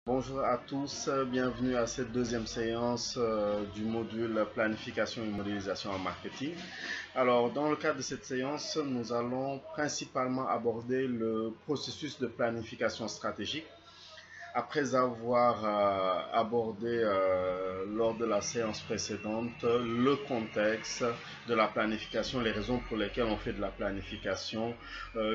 Bonjour à tous, bienvenue à cette deuxième séance du module planification et modélisation en marketing. Alors, dans le cadre de cette séance, nous allons principalement aborder le processus de planification stratégique. Après avoir abordé lors de la séance précédente le contexte de la planification, les raisons pour lesquelles on fait de la planification,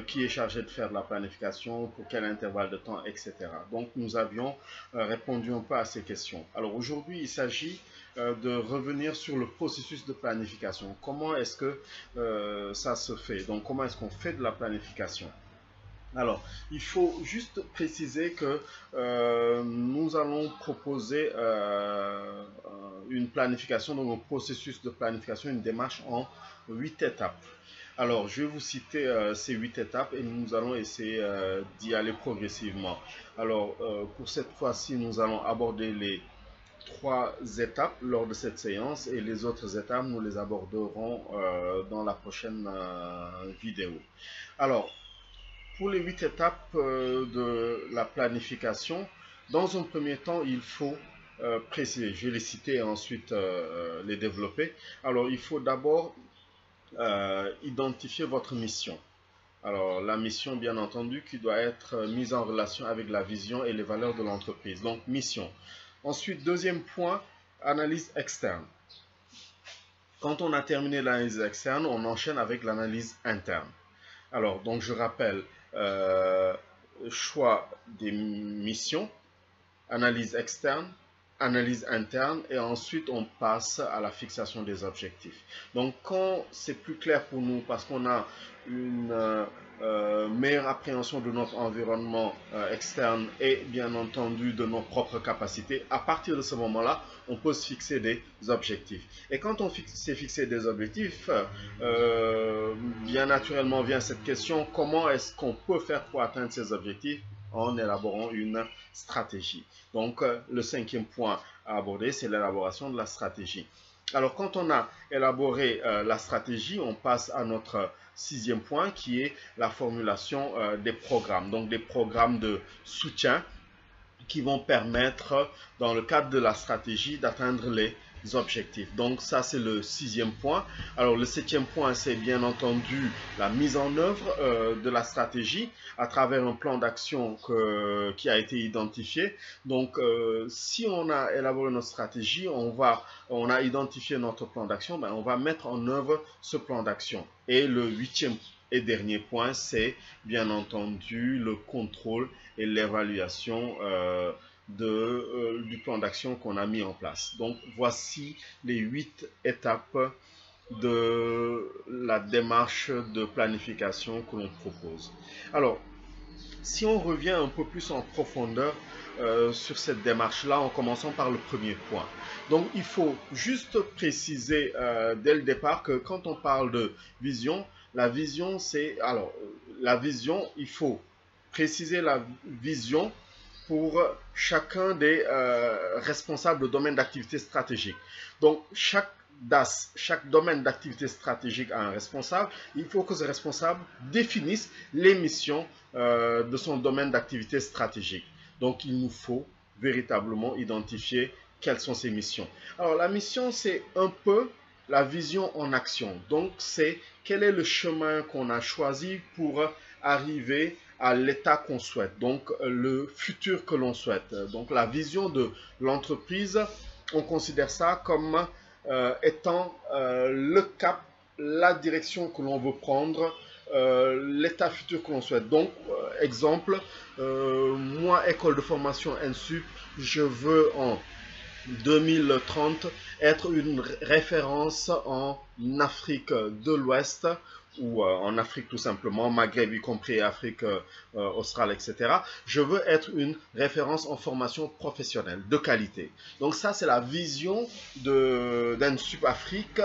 qui est chargé de faire de la planification, pour quel intervalle de temps, etc. Donc nous avions répondu un peu à ces questions. Alors aujourd'hui, il s'agit de revenir sur le processus de planification. Comment est-ce que ça se fait? Donc comment est-ce qu'on fait de la planification? Alors, il faut juste préciser que nous allons proposer une planification, donc un processus de planification, une démarche en 8 étapes. Alors, je vais vous citer ces 8 étapes et nous allons essayer d'y aller progressivement. Alors, pour cette fois-ci, nous allons aborder les 3 étapes lors de cette séance et les autres étapes, nous les aborderons dans la prochaine vidéo. Alors, pour les 8 étapes de la planification, dans un premier temps, il faut préciser, je vais les citer et ensuite les développer. Alors, il faut d'abord identifier votre mission. Alors, la mission, bien entendu, qui doit être mise en relation avec la vision et les valeurs de l'entreprise. Donc, mission. Ensuite, deuxième point, analyse externe. Quand on a terminé l'analyse externe, on enchaîne avec l'analyse interne. Alors, donc je rappelle, choix des missions, analyse externe, analyse interne et ensuite on passe à la fixation des objectifs. Donc quand c'est plus clair pour nous parce qu'on a une meilleure appréhension de notre environnement externe et bien entendu de nos propres capacités, à partir de ce moment-là, on peut se fixer des objectifs. Et quand on s'est fixé des objectifs, bien naturellement vient cette question, comment est-ce qu'on peut faire pour atteindre ces objectifs en élaborant une stratégie. Donc, le cinquième point à aborder, c'est l'élaboration de la stratégie. Alors, quand on a élaboré la stratégie, on passe à notre sixième point qui est la formulation des programmes. Donc, des programmes de soutien qui vont permettre, dans le cadre de la stratégie, d'atteindre les objectifs. Donc ça, c'est le sixième point. Alors le septième point, c'est bien entendu la mise en œuvre de la stratégie à travers un plan d'action qui a été identifié. Donc si on a élaboré notre stratégie, on a identifié notre plan d'action, ben, on va mettre en œuvre ce plan d'action. Et le huitième et dernier point, c'est bien entendu le contrôle et l'évaluation du plan d'action qu'on a mis en place. Donc, voici les 8 étapes de la démarche de planification que l'on propose. Alors, si on revient un peu plus en profondeur sur cette démarche-là, en commençant par le premier point. Donc, il faut juste préciser dès le départ que quand on parle de vision, la vision, c'est... Alors, la vision, il faut préciser la vision pour chacun des responsables de domaine d'activité stratégique. Donc, chaque DAS, chaque domaine d'activité stratégique a un responsable. Il faut que ce responsable définisse les missions de son domaine d'activité stratégique. Donc, il nous faut véritablement identifier quelles sont ces missions. Alors, la mission, c'est un peu la vision en action. Donc, c'est quel est le chemin qu'on a choisi pour arriver à l'état qu'on souhaite, donc le futur que l'on souhaite. Donc, la vision de l'entreprise, on considère ça comme étant le cap, la direction que l'on veut prendre, l'état futur que l'on souhaite. Donc, exemple, moi, école de formation ENSUP, je veux en 2030 être une référence en Afrique de l'Ouest ou en Afrique tout simplement, Maghreb y compris Afrique australe, etc. Je veux être une référence en formation professionnelle de qualité. Donc ça, c'est la vision d'ENSUP Afrique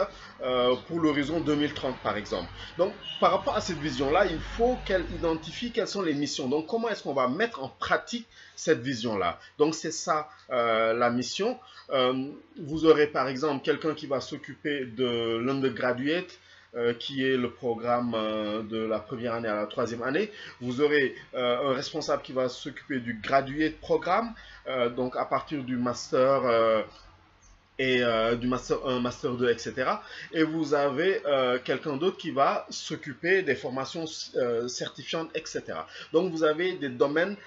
pour l'horizon 2030 par exemple. Donc par rapport à cette vision-là, il faut qu'elle identifie quelles sont les missions. Donc comment est-ce qu'on va mettre en pratique cette vision-là? Donc c'est ça la mission. Vous aurez par exemple quelqu'un qui va s'occuper de l'undergraduate, qui est le programme de la première année à la troisième année. Vous aurez un responsable qui va s'occuper du gradué de programme, donc à partir du master et du master 1, master 2, etc. Et vous avez quelqu'un d'autre qui va s'occuper des formations certifiantes, etc. Donc vous avez des domaines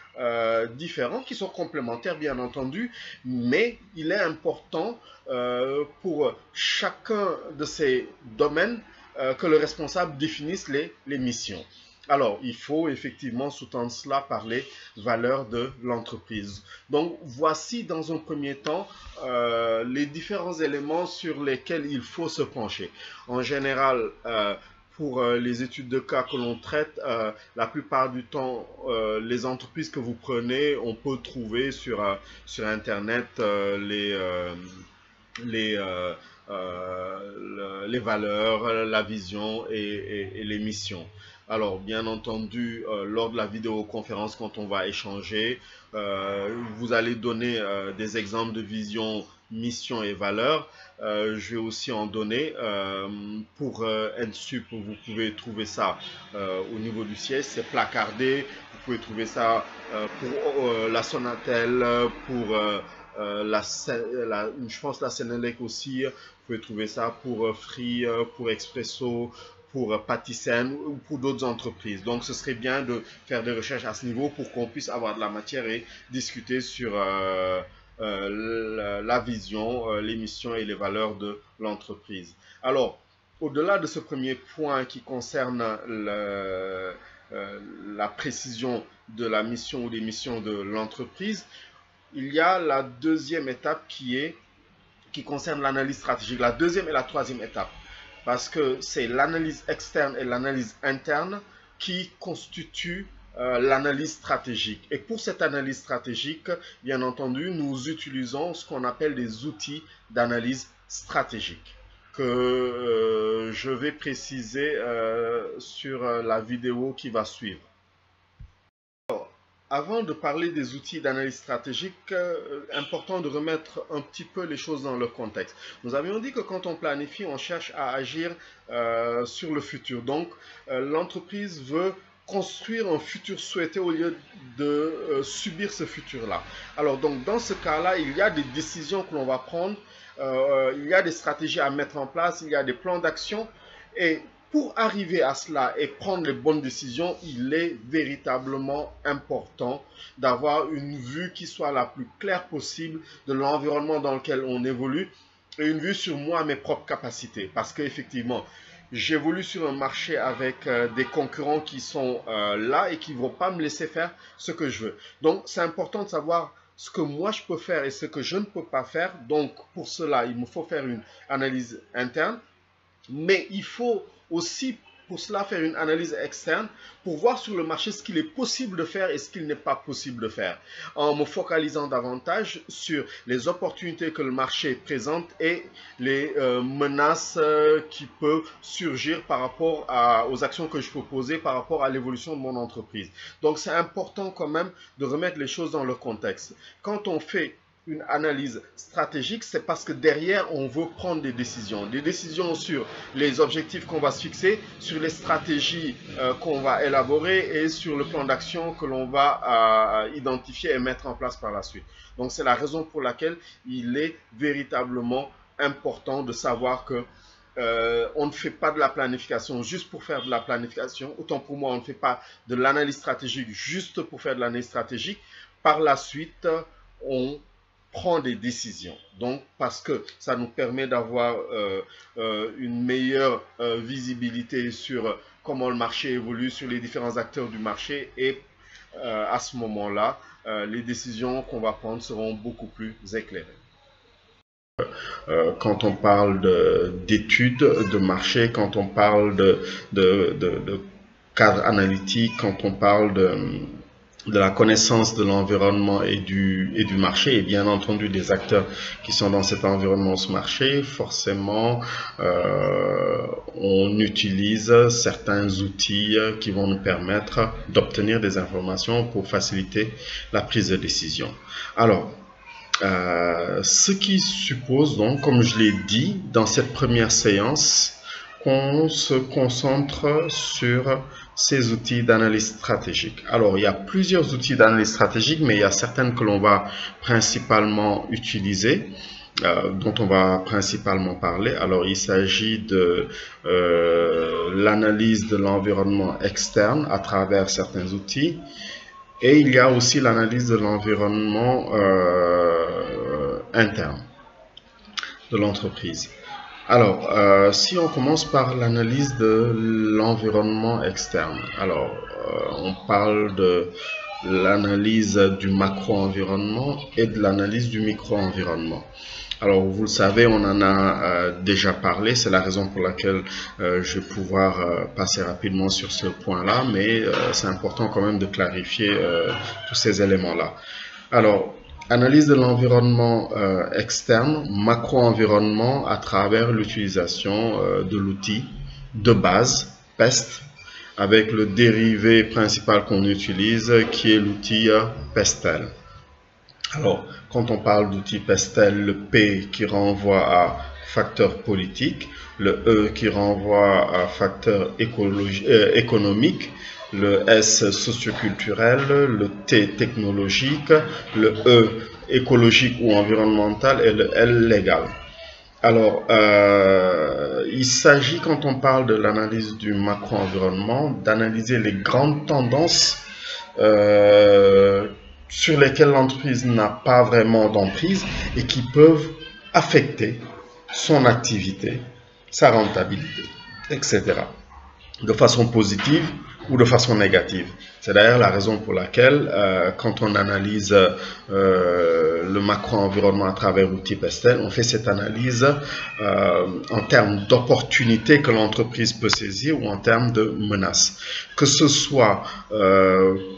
différents qui sont complémentaires, bien entendu, mais il est important pour chacun de ces domaines que le responsable définisse les missions. Alors, il faut effectivement sous-tendre cela par les valeurs de l'entreprise. Donc, voici dans un premier temps les différents éléments sur lesquels il faut se pencher. En général, pour les études de cas que l'on traite, la plupart du temps, les entreprises que vous prenez, on peut trouver sur Internet les valeurs, la vision et les missions. Alors, bien entendu, lors de la vidéoconférence, quand on va échanger, vous allez donner des exemples de vision, mission et valeurs. Je vais aussi en donner. Pour NSUP, vous pouvez trouver ça au niveau du siège, c'est placardé. Vous pouvez trouver ça pour la Sonatel, pour je pense la Sénélec aussi. Vous pouvez trouver ça pour Free, pour Expresso, pour Patisen ou pour d'autres entreprises. Donc, ce serait bien de faire des recherches à ce niveau pour qu'on puisse avoir de la matière et discuter sur la vision, les missions et les valeurs de l'entreprise. Alors, au-delà de ce premier point qui concerne la précision de la mission ou des missions de l'entreprise, il y a la deuxième étape qui concerne l'analyse stratégique. La deuxième et la troisième étape. Parce que c'est l'analyse externe et l'analyse interne qui constituent l'analyse stratégique. Et pour cette analyse stratégique, bien entendu, nous utilisons ce qu'on appelle des outils d'analyse stratégique que je vais préciser sur la vidéo qui va suivre. Avant de parler des outils d'analyse stratégique, important de remettre un petit peu les choses dans leur contexte. Nous avions dit que quand on planifie, on cherche à agir sur le futur. Donc, l'entreprise veut construire un futur souhaité au lieu de subir ce futur-là. Alors, donc, dans ce cas-là, il y a des décisions que l'on va prendre, il y a des stratégies à mettre en place, il y a des plans d'action et pour arriver à cela et prendre les bonnes décisions, il est véritablement important d'avoir une vue qui soit la plus claire possible de l'environnement dans lequel on évolue et une vue sur moi, mes propres capacités. Parce qu'effectivement, j'évolue sur un marché avec des concurrents qui sont là et qui ne vont pas me laisser faire ce que je veux. Donc, c'est important de savoir ce que moi je peux faire et ce que je ne peux pas faire. Donc, pour cela, il me faut faire une analyse interne. Mais il faut aussi pour cela faire une analyse externe pour voir sur le marché ce qu'il est possible de faire et ce qu'il n'est pas possible de faire, en me focalisant davantage sur les opportunités que le marché présente et les menaces qui peuvent surgir par rapport aux actions que je peux poser par rapport à l'évolution de mon entreprise. Donc c'est important quand même de remettre les choses dans leur contexte. Quand on fait une analyse stratégique, c'est parce que derrière, on veut prendre des décisions sur les objectifs qu'on va se fixer, sur les stratégies qu'on va élaborer et sur le plan d'action que l'on va identifier et mettre en place par la suite. Donc, c'est la raison pour laquelle il est véritablement important de savoir que on ne fait pas de la planification juste pour faire de la planification. Autant pour moi, on ne fait pas de l'analyse stratégique juste pour faire de l'analyse stratégique. Par la suite, on prend des décisions. Donc, parce que ça nous permet d'avoir une meilleure visibilité sur comment le marché évolue, sur les différents acteurs du marché et à ce moment-là, les décisions qu'on va prendre seront beaucoup plus éclairées. Quand on parle d'études de marché, quand on parle de cadre analytique, quand on parle de la connaissance de l'environnement et du marché, et bien entendu des acteurs qui sont dans cet environnement, ce marché, forcément, on utilise certains outils qui vont nous permettre d'obtenir des informations pour faciliter la prise de décision. Alors, ce qui suppose donc, comme je l'ai dit, dans cette première séance, qu'on se concentre sur ces outils d'analyse stratégique. Alors, il y a plusieurs outils d'analyse stratégique, mais il y a certaines que l'on va principalement utiliser, dont on va principalement parler. Alors, il s'agit de l'analyse de l'environnement externe à travers certains outils. Et il y a aussi l'analyse de l'environnement interne de l'entreprise. Alors, si on commence par l'analyse de l'environnement externe, alors on parle de l'analyse du macro-environnement et de l'analyse du micro-environnement. Alors, vous le savez, on en a déjà parlé, c'est la raison pour laquelle je vais pouvoir passer rapidement sur ce point-là, mais c'est important quand même de clarifier tous ces éléments-là. Alors, analyse de l'environnement externe, macro-environnement à travers l'utilisation de l'outil de base, PEST, avec le dérivé principal qu'on utilise qui est l'outil PESTEL. Alors, quand on parle d'outil PESTEL, le P qui renvoie à facteur politique, le E qui renvoie à facteur économique, le S socioculturel, le T technologique, le E écologique ou environnemental et le L légal. Alors, il s'agit, quand on parle de l'analyse du macro-environnement, d'analyser les grandes tendances sur lesquelles l'entreprise n'a pas vraiment d'emprise et qui peuvent affecter son activité, sa rentabilité, etc. de façon positive ou de façon négative. C'est d'ailleurs la raison pour laquelle, quand on analyse le macro-environnement à travers l'outil PESTEL, on fait cette analyse en termes d'opportunités que l'entreprise peut saisir ou en termes de menaces. Que ce soit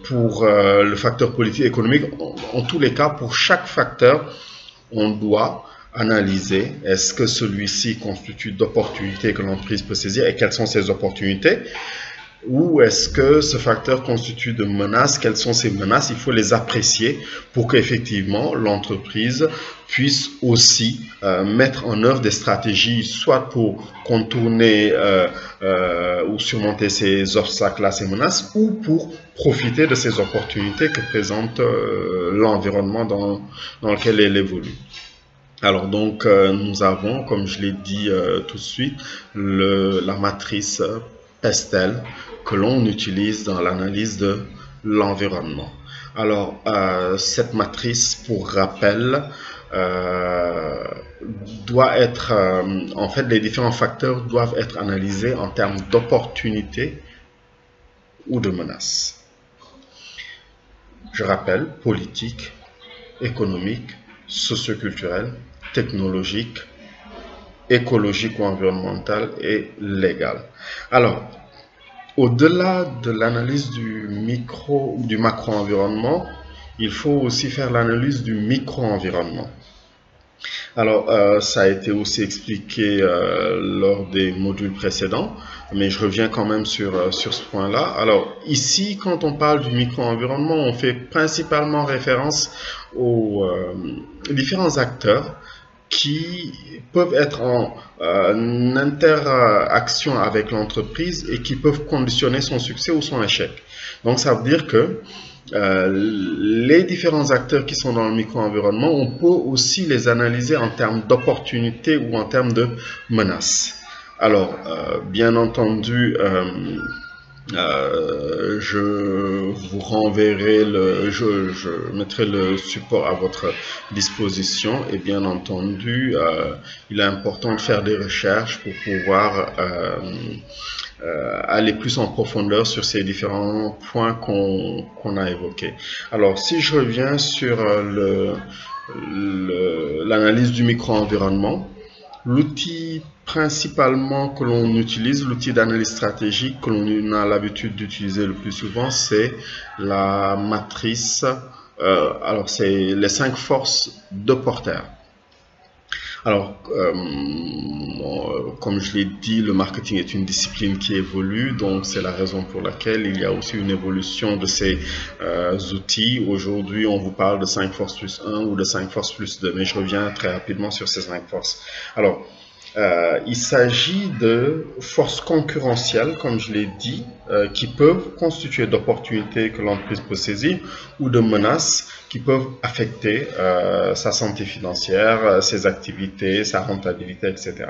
pour le facteur politique économique, en tous les cas, pour chaque facteur, on doit analyser est-ce que celui-ci constitue d'opportunités que l'entreprise peut saisir et quelles sont ces opportunités, ou est-ce que ce facteur constitue de menaces, quelles sont ces menaces, il faut les apprécier pour qu'effectivement l'entreprise puisse aussi mettre en œuvre des stratégies, soit pour contourner ou surmonter ces obstacles-là, ces menaces, ou pour profiter de ces opportunités que présente l'environnement dans lequel elle évolue. Alors donc, nous avons, comme je l'ai dit tout de suite, la matrice PESTEL que l'on utilise dans l'analyse de l'environnement. Alors, cette matrice, pour rappel, doit être, en fait, les différents facteurs doivent être analysés en termes d'opportunités ou de menaces. Je rappelle, politique, économique, socioculturel, technologique, écologique ou environnemental et légal. Alors, au-delà de l'analyse du macro-environnement, il faut aussi faire l'analyse du micro-environnement. Alors, ça a été aussi expliqué lors des modules précédents, mais je reviens quand même sur ce point-là. Alors, ici, quand on parle du micro-environnement, on fait principalement référence aux différents acteurs qui peuvent être en interaction avec l'entreprise et qui peuvent conditionner son succès ou son échec. Donc, ça veut dire que les différents acteurs qui sont dans le micro-environnement, on peut aussi les analyser en termes d'opportunités ou en termes de menaces. Alors, bien entendu, je vous renverrai je mettrai le support à votre disposition et bien entendu, il est important de faire des recherches pour pouvoir aller plus en profondeur sur ces différents points qu'on a évoqués. Alors, si je reviens sur l'analyse du micro-environnement, l'outil principalement que l'on utilise, l'outil d'analyse stratégique que l'on a l'habitude d'utiliser le plus souvent, c'est la matrice, alors c'est les 5 forces de Porter. Alors, comme je l'ai dit, le marketing est une discipline qui évolue, donc c'est la raison pour laquelle il y a aussi une évolution de ces outils. Aujourd'hui, on vous parle de 5 forces plus 1 ou de 5 forces plus 2, mais je reviens très rapidement sur ces 5 forces. Alors, Il s'agit de forces concurrentielles, comme je l'ai dit, qui peuvent constituer d'opportunités que l'entreprise peut saisir ou de menaces qui peuvent affecter sa santé financière, ses activités, sa rentabilité, etc.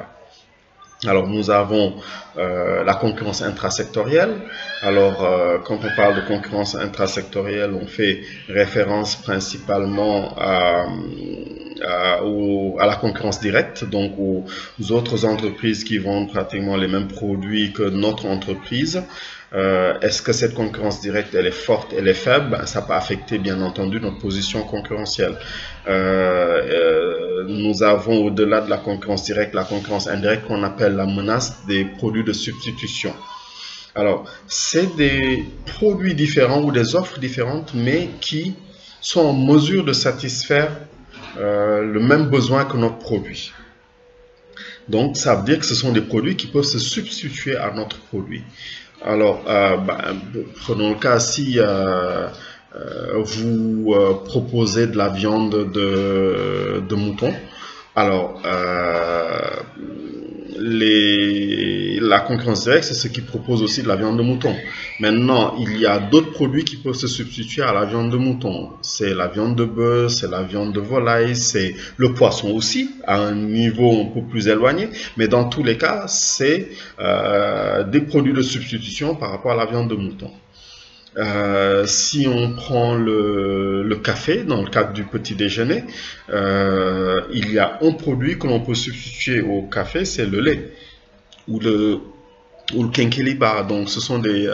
Alors, nous avons la concurrence intrasectorielle. Alors, quand on parle de concurrence intrasectorielle, on fait référence principalement à la concurrence directe, donc aux autres entreprises qui vendent pratiquement les mêmes produits que notre entreprise. Est-ce que cette concurrence directe, elle est forte, elle est faible? Ben, ça peut affecter, bien entendu, notre position concurrentielle. Nous avons, au-delà de la concurrence directe, la concurrence indirecte qu'on appelle la menace des produits de substitution. Alors, c'est des produits différents ou des offres différentes, mais qui sont en mesure de satisfaire le même besoin que notre produit. Donc, ça veut dire que ce sont des produits qui peuvent se substituer à notre produit. Alors, prenons le cas si vous proposez de la viande de mouton. Alors, la concurrence directe, c'est ceux qui proposent aussi de la viande de mouton. Maintenant, il y a d'autres produits qui peuvent se substituer à la viande de mouton. C'est la viande de bœuf, c'est la viande de volaille, c'est le poisson aussi, à un niveau un peu plus éloigné. Mais dans tous les cas, c'est des produits de substitution par rapport à la viande de mouton. Si on prend le café, dans le cadre du petit déjeuner, il y a un produit que l'on peut substituer au café, c'est le lait ou le kenkeliba. Donc ce sont des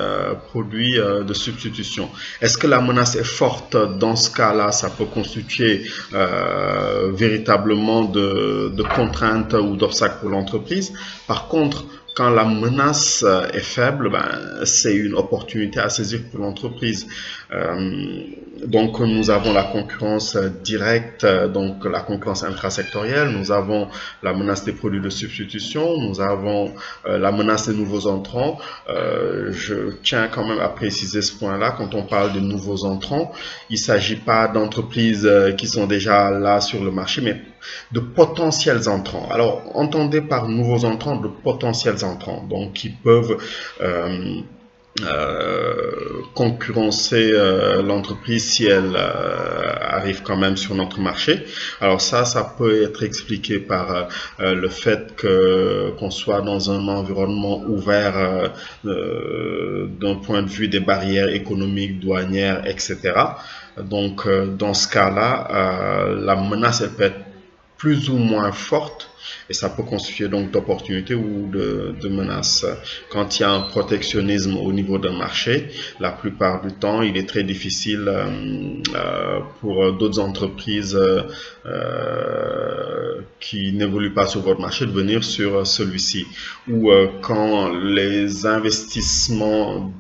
produits de substitution. Est-ce que la menace est forte? Dans ce cas-là, ça peut constituer véritablement de contraintes ou d'obstacles pour l'entreprise. Par contre, quand la menace est faible, c'est une opportunité à saisir pour l'entreprise. Donc, nous avons la concurrence directe, donc la concurrence intrasectorielle, nous avons la menace des produits de substitution, nous avons la menace des nouveaux entrants. Je tiens quand même à préciser ce point-là. Quand on parle de nouveaux entrants, il ne s'agit pas d'entreprises qui sont déjà là sur le marché, mais de potentiels entrants. Alors, entendez par nouveaux entrants de potentiels entrants, donc qui peuvent concurrencer l'entreprise si elle arrive quand même sur notre marché. Alors ça peut être expliqué par le fait qu'on soit dans un environnement ouvert d'un point de vue des barrières économiques, douanières, etc. Donc dans ce cas-là, la menace elle peut être plus ou moins forte et ça peut constituer donc d'opportunités ou de menaces. Quand il y a un protectionnisme au niveau d'un marché, la plupart du temps, il est très difficile pour d'autres entreprises qui n'évoluent pas sur votre marché de venir sur celui-ci. Ou quand les investissements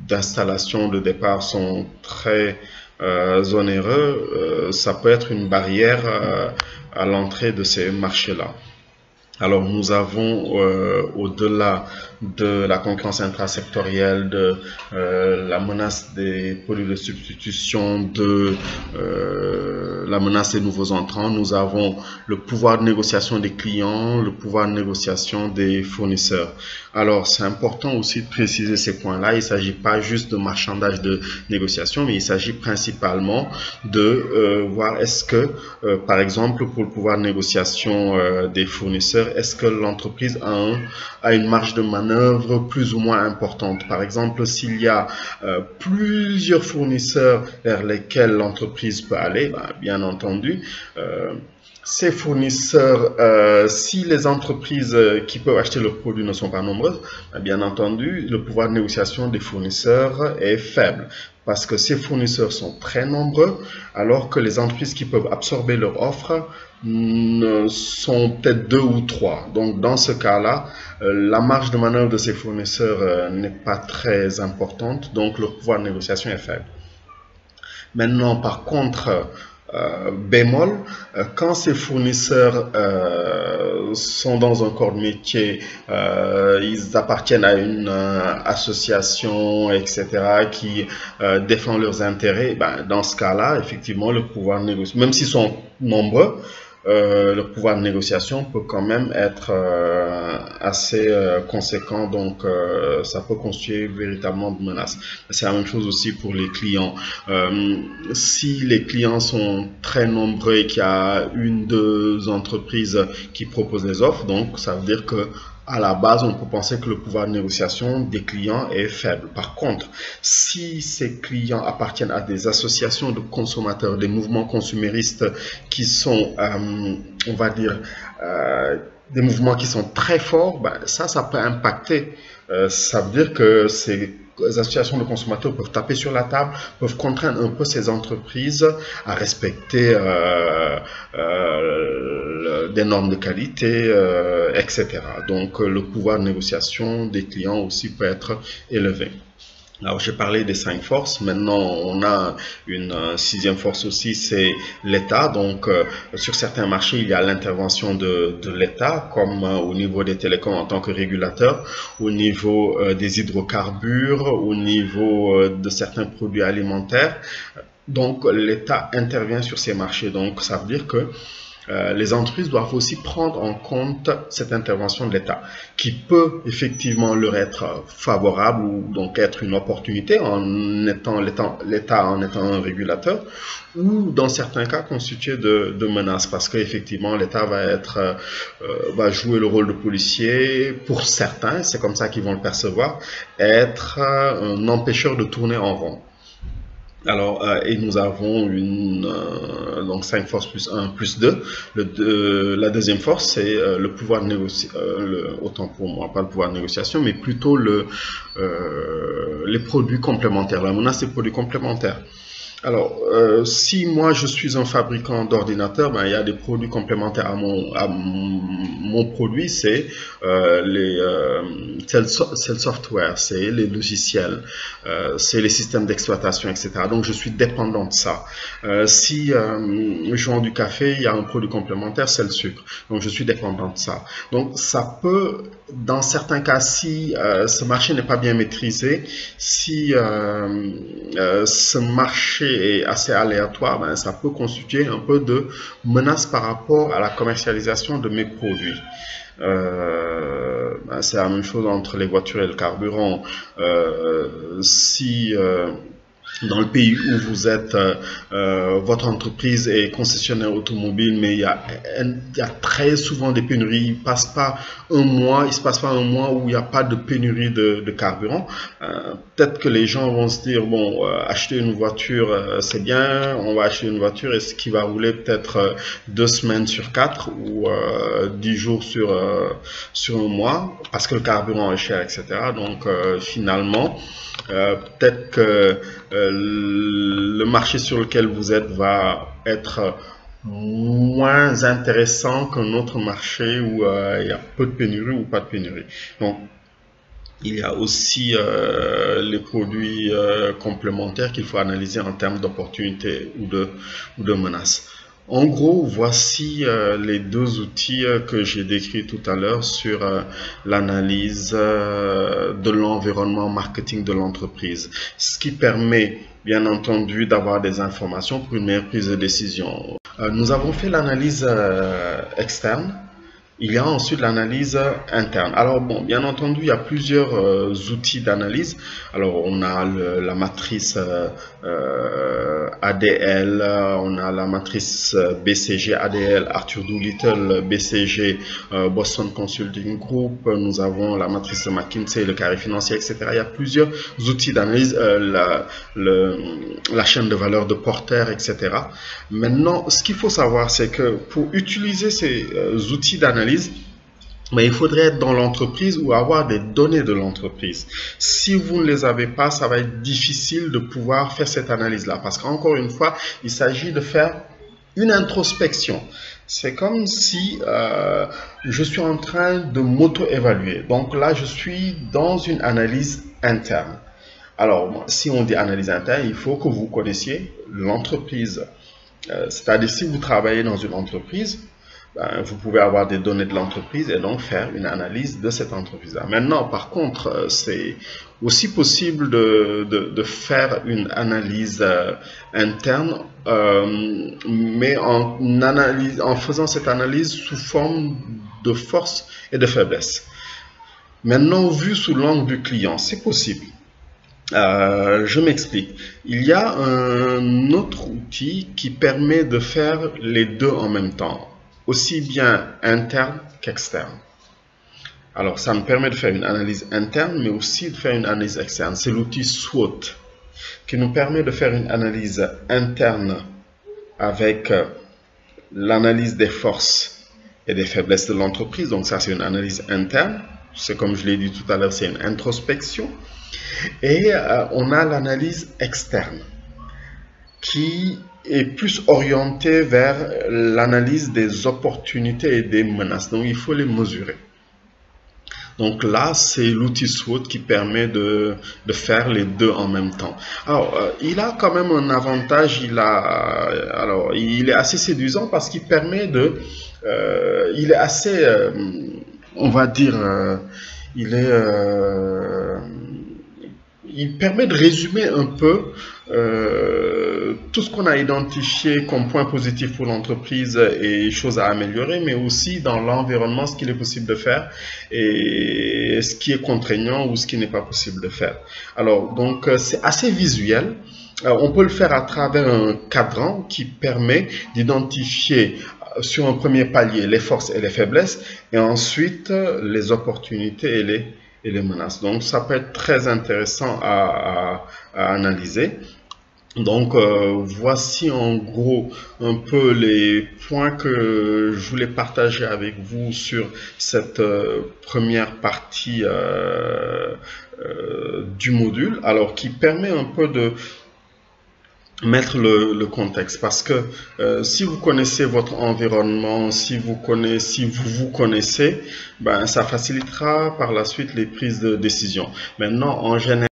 d'installation de départ sont très onéreux, ça peut être une barrière à l'entrée de ces marchés-là. Alors nous avons au-delà de la concurrence intrasectorielle, de la menace des produits de substitution, de la menace des nouveaux entrants, nous avons le pouvoir de négociation des clients, le pouvoir de négociation des fournisseurs. Alors c'est important aussi de préciser ces points-là. Il ne s'agit pas juste de marchandage de négociation, mais il s'agit principalement de voir est-ce que, par exemple, pour le pouvoir de négociation des fournisseurs, est-ce que l'entreprise a une marge de manœuvre plus ou moins importante? Par exemple, s'il y a plusieurs fournisseurs vers lesquels l'entreprise peut aller, bien entendu, ces fournisseurs, si les entreprises qui peuvent acheter leurs produits ne sont pas nombreuses, bien entendu, le pouvoir de négociation des fournisseurs est faible. Parce que ces fournisseurs sont très nombreux, alors que les entreprises qui peuvent absorber leur offre sont peut-être 2 ou 3. Donc dans ce cas-là, la marge de manœuvre de ces fournisseurs n'est pas très importante, donc leur pouvoir de négociation est faible. Maintenant, par contre, bémol, quand ces fournisseurs sont dans un corps de métier, ils appartiennent à une association, etc., qui défend leurs intérêts, dans ce cas-là, effectivement, le pouvoir de négociation, même s'ils sont nombreux, le pouvoir de négociation peut quand même être assez conséquent, donc ça peut constituer véritablement de menaces. C'est la même chose aussi pour les clients. Si les clients sont très nombreux et qu'il y a une, deux entreprises qui proposent des offres, donc ça veut dire que à la base, on peut penser que le pouvoir de négociation des clients est faible. Par contre, si ces clients appartiennent à des associations de consommateurs, des mouvements consuméristes qui sont, on va dire, des mouvements qui sont très forts, ben ça peut impacter. Ça veut dire que ces associations de consommateurs peuvent taper sur la table, peuvent contraindre un peu ces entreprises à respecter des normes de qualité, etc. Donc le pouvoir de négociation des clients aussi peut être élevé. Alors j'ai parlé des 5 forces, maintenant on a une sixième force aussi, c'est l'État. Donc sur certains marchés il y a l'intervention de l'État, comme au niveau des télécoms en tant que régulateur, au niveau des hydrocarbures, au niveau de certains produits alimentaires. Donc l'État intervient sur ces marchés, donc ça veut dire que les entreprises doivent aussi prendre en compte cette intervention de l'État, qui peut effectivement leur être favorable ou donc être une opportunité en étant l'État en étant un régulateur, ou dans certains cas constituer de menaces, parce qu'effectivement l'État va jouer le rôle de policier pour certains, c'est comme ça qu'ils vont le percevoir, être un empêcheur de tourner en rond. Alors, et nous avons donc 5 forces plus 1 plus 2. La deuxième force, c'est le pouvoir de négociation, autant pour moi, pas le pouvoir de négociation, mais plutôt les produits complémentaires. La menace des produits complémentaires. Alors, si moi je suis un fabricant d'ordinateurs, ben, il y a des produits complémentaires à mon produit, c'est le software, c'est les logiciels, c'est les systèmes d'exploitation, etc. Donc je suis dépendant de ça. Si je vends du café, il y a un produit complémentaire, c'est le sucre. Donc je suis dépendant de ça. Donc ça peut, dans certains cas, si ce marché n'est pas bien maîtrisé, si ce marché est assez aléatoire, ben, ça peut constituer un peu de menace par rapport à la commercialisation de mes produits. Ben, c'est la même chose entre les voitures et le carburant. Si dans le pays où vous êtes, votre entreprise est concessionnaire automobile, mais il y a très souvent des pénuries. Il ne se passe pas un mois où il n'y a pas de pénurie de carburant. Peut-être que les gens vont se dire, bon, acheter une voiture, c'est bien, on va acheter une voiture et ce qui va rouler peut-être 2 semaines sur 4 ou 10 jours sur un mois, parce que le carburant est cher, etc. Donc finalement, peut-être que le marché sur lequel vous êtes va être moins intéressant qu'un autre marché où il y a peu de pénurie ou pas de pénurie. Donc, il y a aussi les produits complémentaires qu'il faut analyser en termes d'opportunités ou de menaces. En gros, voici les 2 outils que j'ai décrits tout à l'heure sur l'analyse de l'environnement marketing de l'entreprise, ce qui permet bien entendu d'avoir des informations pour une meilleure prise de décision. Nous avons fait l'analyse externe. Il y a ensuite l'analyse interne. Alors bon, bien entendu, il y a plusieurs outils d'analyse. Alors on a la matrice ADL, on a la matrice BCG ADL, Arthur Doolittle BCG, Boston Consulting Group, nous avons la matrice McKinsey, le carré financier, etc. Il y a plusieurs outils d'analyse, la chaîne de valeur de Porter, etc. Maintenant, ce qu'il faut savoir, c'est que pour utiliser ces outils d'analyse, mais il faudrait être dans l'entreprise ou avoir des données de l'entreprise. Si vous ne les avez pas, ça va être difficile de pouvoir faire cette analyse-là. Parce qu'encore une fois, il s'agit de faire une introspection. C'est comme si je suis en train de m'auto-évaluer. Donc là, je suis dans une analyse interne. Alors, si on dit analyse interne, il faut que vous connaissiez l'entreprise. C'est-à-dire, si vous travaillez dans une entreprise, vous pouvez avoir des données de l'entreprise et donc faire une analyse de cette entreprise-là. Maintenant, par contre, c'est aussi possible de faire une analyse interne, mais en faisant cette analyse sous forme de force et de faiblesse. Maintenant, vu sous l'angle du client, c'est possible. Je m'explique. Il y a un autre outil qui permet de faire les deux en même temps, aussi bien interne qu'externe. Alors, ça me permet de faire une analyse interne, mais aussi de faire une analyse externe. C'est l'outil SWOT qui nous permet de faire une analyse interne avec l'analyse des forces et des faiblesses de l'entreprise. Donc, ça, c'est une analyse interne. C'est comme je l'ai dit tout à l'heure, c'est une introspection. Et on a l'analyse externe qui est plus orientée vers l'analyse des opportunités et des menaces. Donc, il faut les mesurer. Donc là, c'est l'outil SWOT qui permet de faire les deux en même temps. Alors, il a quand même un avantage, il est assez séduisant parce qu'il permet il est assez, on va dire, il permet de résumer un peu tout ce qu'on a identifié comme point positif pour l'entreprise et choses à améliorer, mais aussi dans l'environnement, ce qu'il est possible de faire et ce qui est contraignant ou ce qui n'est pas possible de faire. Alors, donc, c'est assez visuel. On peut le faire à travers un cadran qui permet d'identifier sur un premier palier les forces et les faiblesses et ensuite les opportunités et les menaces. Donc, ça peut être très intéressant à analyser. Donc, voici en gros un peu les points que je voulais partager avec vous sur cette première partie du module, alors qui permet un peu de mettre le contexte, parce que si vous connaissez votre environnement, si vous vous connaissez, ben, ça facilitera par la suite les prises de décision. Maintenant, en général,